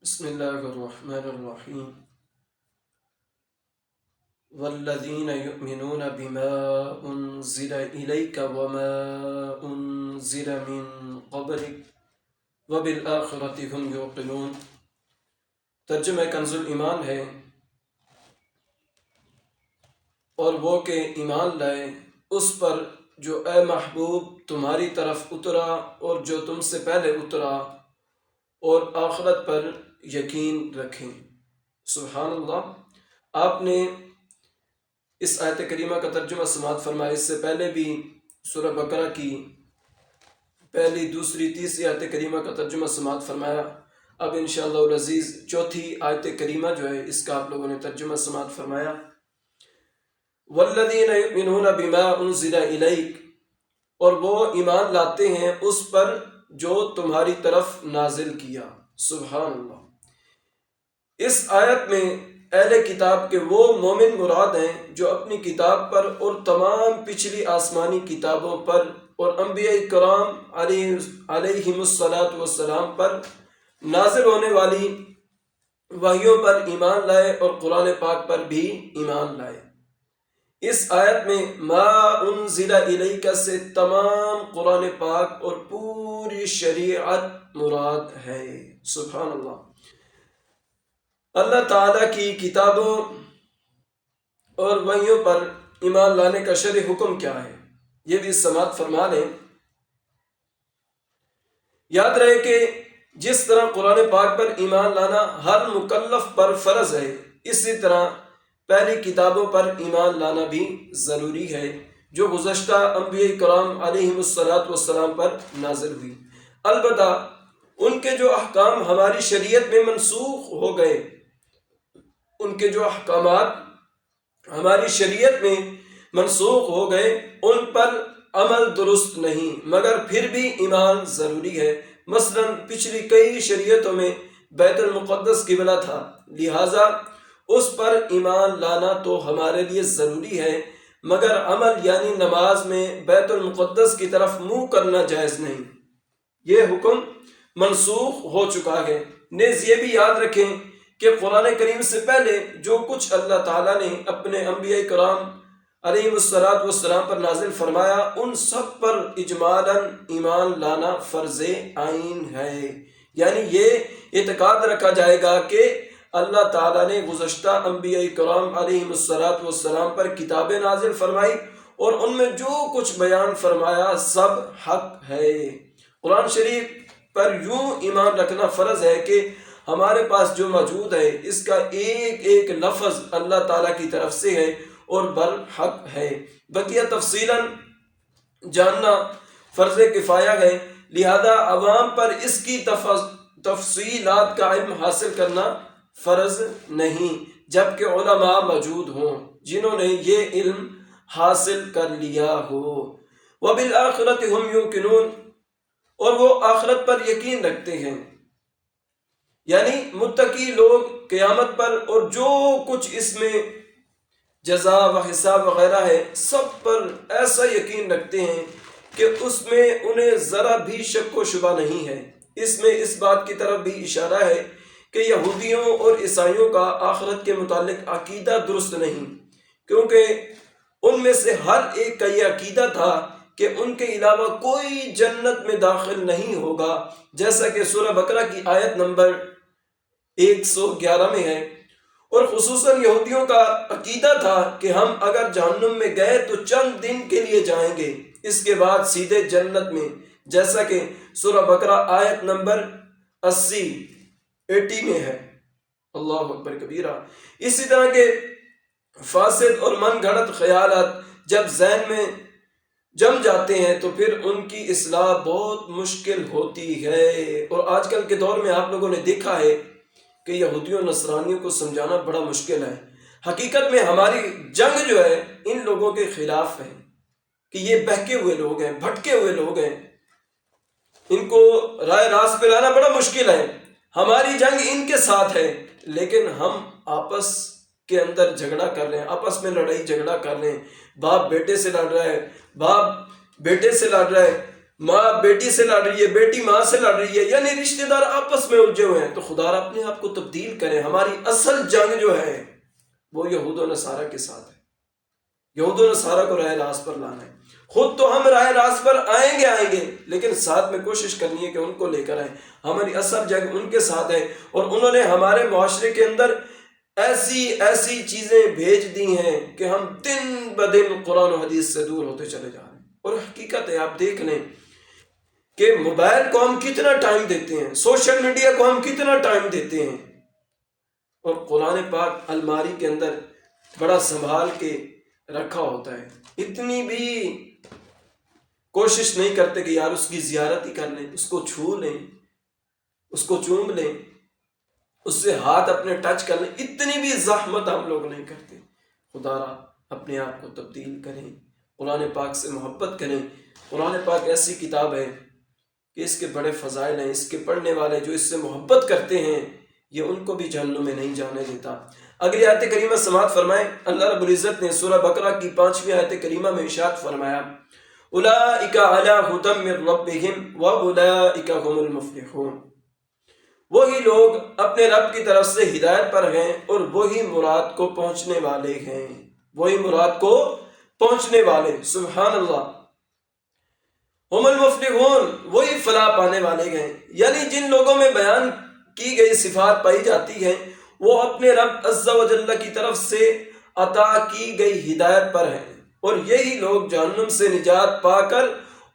بسم اللہ الرحمن الرحیم والذین یؤمنون بما انزل الیک وما انزل من قبلک وبالآخرۃ هم یوقنون۔ ترجمہ کنز ایمان ہے، اور وہ کہ ایمان لائے اس پر جو اے محبوب تمہاری طرف اترا اور جو تم سے پہلے اترا، اور آخرت پر یقین رکھیں۔ سبحان اللہ۔ آپ نے اس آیت کریمہ کا ترجمہ سماعت فرمایا۔ اس سے پہلے بھی سورہ بقرہ کی پہلی، دوسری، تیسری آیت کریمہ کا ترجمہ سماعت فرمایا۔ اب انشاءاللہ العزیز چوتھی آیت کریمہ جو ہے اس کا آپ لوگوں نے ترجمہ سماعت فرمایا۔ والذین یؤمنون بما انزل الیک، اور وہ ایمان لاتے ہیں اس پر جو تمہاری طرف نازل کیا۔ سبحان اللہ۔ اس آیت میں اہل کتاب کے وہ مومن مراد ہیں جو اپنی کتاب پر اور تمام پچھلی آسمانی کتابوں پر اور انبیاء کرام علیہم الصلاۃ والسلام پر نازل ہونے والی وحیوں پر ایمان لائے اور قرآن پاک پر بھی ایمان لائے۔ اس آیت میں ما انزل الیک سے تمام قرآن پاک اور پوری شریعت مراد ہے۔ سبحان اللہ۔ اللہ تعالیٰ کی کتابوں اور وحیوں پر ایمان لانے کا شرعی حکم کیا ہے، یہ بھی سماعت فرما لیں۔ یاد رہے کہ جس طرح قرآن پاک پر ایمان لانا ہر مکلف پر فرض ہے، اسی طرح پہلی کتابوں پر ایمان لانا بھی ضروری ہے جو گزشتہ انبیاء کرام علیہم الصلاۃ والسلام پر نازل ہوئی۔ البتہ ان کے جو احکام ہماری شریعت میں منسوخ ہو گئے، ان کے جو احکامات ہماری شریعت میں منسوخ ہو گئے، ان پر عمل درست نہیں، مگر پھر بھی ایمان ضروری ہے۔ مثلا پچھلی کئی شریعتوں میں بیت المقدس قبلہ تھا، لہٰذا اس پر ایمان لانا تو ہمارے لیے ضروری ہے، مگر عمل یعنی نماز میں بیت المقدس کی طرف منہ کرنا جائز نہیں، یہ حکم منسوخ ہو چکا ہے۔ نیز یہ بھی یاد رکھیں کہ قرآن کریم سے پہلے جو کچھ اللہ تعالیٰ نے اپنے انبیاء کرام علیہم الصلاۃ والسلام پر نازل فرمایا، ان سب پر اجمالاً ایمان لانا فرض عین ہے۔ یعنی یہ اعتقاد رکھا جائے گا کہ اللہ تعالیٰ نے گزشتہ انبیاء کرام علیہم الصلاۃ والسلام پر کتابیں نازل فرمائی اور ان میں جو کچھ بیان فرمایا سب حق ہے۔ قرآن شریف پر یوں ایمان رکھنا فرض ہے کہ ہمارے پاس جو موجود ہے اس کا ایک ایک لفظ اللہ تعالیٰ کی طرف سے ہے اور برحق ہے۔ بقیہ تفصیلاً جاننا فرض کفایہ ہے، لہذا عوام پر اس کی تفصیلات کا علم حاصل کرنا فرض نہیں، جبکہ علماء موجود ہوں جنہوں نے یہ علم حاصل کر لیا ہو۔ وبالآخرۃ ہم یوقنون، اور وہ آخرت پر یقین رکھتے ہیں، یعنی متقی لوگ قیامت پر اور جو کچھ اس میں جزا و حساب وغیرہ ہے سب پر ایسا یقین رکھتے ہیں کہ اس میں انہیں ذرا بھی شک و شبہ نہیں ہے۔ اس میں اس بات کی طرف بھی اشارہ ہے کہ یہودیوں اور عیسائیوں کا آخرت کے متعلق عقیدہ درست نہیں، کیونکہ ان میں سے ہر ایک کا یہ عقیدہ تھا کہ ان کے علاوہ کوئی جنت میں داخل نہیں ہوگا، جیسا کہ سورہ بقرہ کی آیت نمبر 111 میں ہے۔ اور خصوصاً یہودیوں کا عقیدہ تھا کہ ہم اگر جہنم میں گئے تو چند دن کے لیے جائیں گے، اس کے بعد سیدھے جنت میں، جیسا کہ سورہ بقرہ آیت نمبر 80 میں ہے۔ اللہ اکبر کبیرہ۔ اسی طرح کے فاسد اور من گھڑت خیالات جب ذہن میں جم جاتے ہیں تو پھر ان کی اصلاح بہت مشکل ہوتی ہے۔ اور آج کل کے دور میں آپ لوگوں نے دیکھا ہے کہ یہودیوں نصرانیوں کو سمجھانا بڑا مشکل ہے۔ حقیقت میں ہماری جنگ جو ہے ان لوگوں کے خلاف ہے کہ یہ بہکے ہوئے لوگ ہیں، بھٹکے ہوئے لوگ ہیں، ان کو رائے راست پہ لانا بڑا مشکل ہے۔ ہماری جنگ ان کے ساتھ ہے، لیکن ہم آپس کے اندر جھگڑا کر رہے ہیں، آپس میں لڑائی جھگڑا کر رہے ہیں، باپ بیٹے سے لڑ رہا ہے، باپ بیٹے سے لڑ رہا ہے، ماں بیٹی سے لڑ رہی ہے، بیٹی ماں سے لڑ رہی ہے، یعنی رشتہ دار آپس میں الجھے ہوئے ہیں، تو خدا را اپنے آپ کو تبدیل کریں۔ ہماری اصل جنگ جو ہے وہ یہود و نصارہ کے ساتھ ہے، یہود و نصارہ کو راہ راست پر لانا ہے۔ خود تو ہم راہ راست پر آئیں گے لیکن ساتھ میں کوشش کرنی ہے کہ ان کو لے کر آئیں۔ ہماری اصل جنگ ان کے ساتھ ہے، اور انہوں نے ہمارے معاشرے کے اندر ایسی چیزیں بھیج دی ہیں کہ ہم دن بدن قرآن و حدیث سے دور ہوتے چلے جا رہے ہیں۔ اور حقیقت ہے، آپ دیکھ لیں کہ موبائل کو ہم کتنا ٹائم دیتے ہیں، سوشل میڈیا کو ہم کتنا ٹائم دیتے ہیں، اور قرآن پاک الماری کے اندر بڑا سنبھال کے رکھا ہوتا ہے، اتنی بھی کوشش نہیں کرتے کہ یار اس کی زیارت ہی کر لیں، اس کو چھو لیں، اس کو چوم لیں، اس سے ہاتھ اپنے ٹچ کر لیں، اتنی بھی زحمت ہم لوگ نہیں کرتے۔ خدا را اپنے آپ کو تبدیل کریں، قرآن پاک سے محبت کریں۔ قرآن پاک ایسی کتاب ہے کہ اس کے بڑے فضائل ہیں، اس کے پڑھنے والے جو اس سے محبت کرتے ہیں یہ ان کو بھی جہنم میں نہیں جانے دیتا۔ اگلی آیت کریمہ سماعت فرمائیں۔ اللہ رب العزت نے سورہ بقرہ کی 5ویں آیت کریمہ میں ارشاد فرمایا، اولئک علی ھدی من ربہم واولئک هم المفلحون۔ وہی لوگ اپنے رب کی طرف سے ہدایت پر ہیں اور وہی مراد کو پہنچنے والے ہیں، وہی مراد کو پہنچنے والے، سبحان اللہ۔ ہم المفلحون، وہی فلاح پانے والے ہیں، یعنی جن لوگوں میں بیان کی گئی صفات پائی جاتی ہیں وہ اپنے رب عز و جل کی طرف سے عطا کی گئی ہدایت پر ہیں، اور یہی لوگ جہنم سے نجات پا کر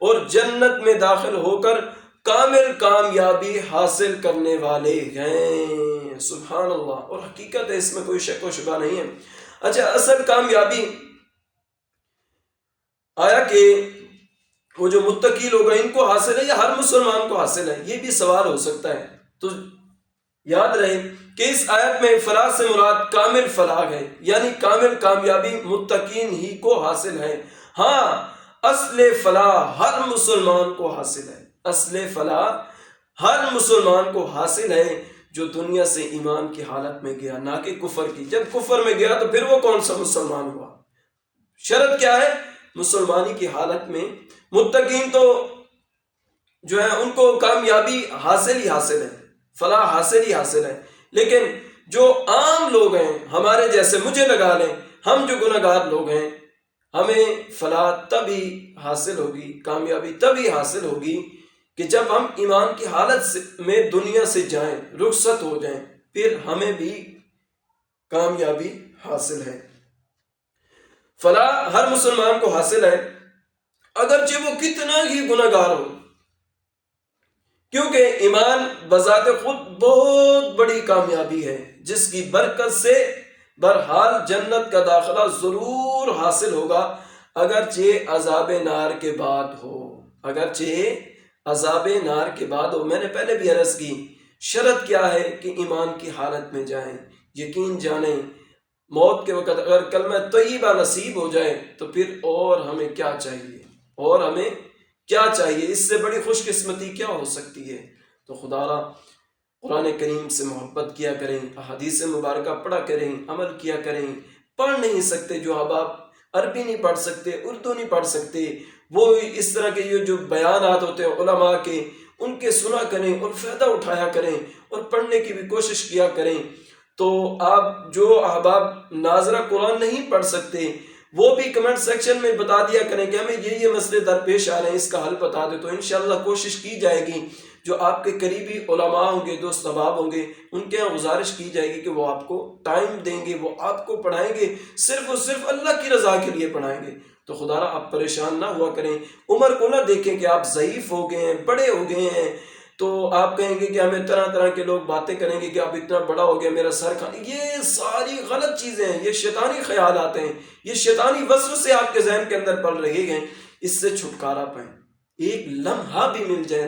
اور جنت میں داخل ہو کر کامل کامیابی حاصل کرنے والے ہیں، سبحان اللہ۔ اور حقیقت ہے، اس میں کوئی شک و شبہ نہیں ہے۔ اچھا، اصل کامیابی آیا کہ وہ جو متقی لوگ ہیں ان کو حاصل ہے یا ہر مسلمان کو حاصل ہے؟ یہ بھی سوال ہو سکتا ہے۔ تو یاد رہے کہ اس آیت میں فلاح سے مراد کامل فلاح ہے، یعنی کامل کامیابی متقین ہی کو حاصل ہے۔ ہاں، اصل فلاح ہر مسلمان کو حاصل ہے، اصل فلاح ہر مسلمان کو حاصل ہے جو دنیا سے ایمان کی حالت میں گیا، نہ کہ کفر کی۔ جب کفر میں گیا تو پھر وہ کون سا مسلمان ہوا؟ شرط کیا ہے؟ مسلمانی کی حالت میں۔ متقین تو جو ہے ان کو کامیابی حاصل ہی حاصل ہے، فلاح حاصل ہی حاصل ہے، لیکن جو عام لوگ ہیں ہمارے جیسے، مجھے لگا لیں ہم جو گناہگار لوگ ہیں، ہمیں فلاح تبھی حاصل ہوگی، کامیابی تبھی حاصل ہوگی کہ جب ہم ایمان کی حالت میں دنیا سے جائیں، رخصت ہو جائیں، پھر ہمیں بھی کامیابی حاصل ہے۔ فلاح ہر مسلمان کو حاصل ہے، اگرچہ وہ کتنا ہی گناہگار ہو، کیونکہ ایمان بذات خود بہت بڑی کامیابی ہے جس کی برکت سے بہرحال جنت کا داخلہ ضرور حاصل ہوگا، اگرچہ عذاب نار کے بعد ہو، اگرچہ عذاب نار کے بعد ہو۔ میں نے پہلے بھی عرض کی، شرط کیا ہے کہ ایمان کی حالت میں جائیں، یقین جانیں موت کے وقت اگر کلمہ طیبہ نصیب ہو جائے تو پھر اور ہمیں کیا چاہیے، اور ہمیں کیا چاہیے؟ اس سے بڑی خوش قسمتی کیا ہو سکتی ہے؟ تو خدا را قرآن کریم سے محبت کیا کریں، احادیث مبارکہ پڑھا کریں، عمل کیا کریں۔ پڑھ نہیں سکتے جو احباب، عربی نہیں پڑھ سکتے، اردو نہیں پڑھ سکتے، وہ اس طرح کے یہ جو بیانات ہوتے ہیں علماء کے، ان کے سنا کریں اور فائدہ اٹھایا کریں اور پڑھنے کی بھی کوشش کیا کریں۔ تو آپ جو احباب ناظرہ قرآن نہیں پڑھ سکتے وہ بھی کمنٹ سیکشن میں بتا دیا کریں کہ ہمیں یہ مسئلے درپیش آ رہے ہیں، اس کا حل بتا دے، تو انشاءاللہ کوشش کی جائے گی۔ جو آپ کے قریبی علماء ہوں گے، دوست احباب ہوں گے، ان کے یہاں گزارش کی جائے گی کہ وہ آپ کو ٹائم دیں گے، وہ آپ کو پڑھائیں گے، صرف اور صرف اللہ کی رضا کے لیے پڑھائیں گے۔ تو خدا را آپ پریشان نہ ہوا کریں، عمر کو نہ دیکھیں کہ آپ ضعیف ہو گئے ہیں، بڑے ہو گئے ہیں، تو آپ کہیں گے کہ ہمیں طرح طرح کے لوگ باتیں کریں گے کہ آپ اتنا بڑا ہو گیا، میرا سر کھانے۔ یہ ساری غلط چیزیں ہیں، یہ شیطانی خیالات ہیں، یہ شیطانی وسوسے آپ کے ذہن کے اندر پل رہے ہیں۔ اس سے چھٹکارا پائیں، ایک لمحہ بھی مل جائے نا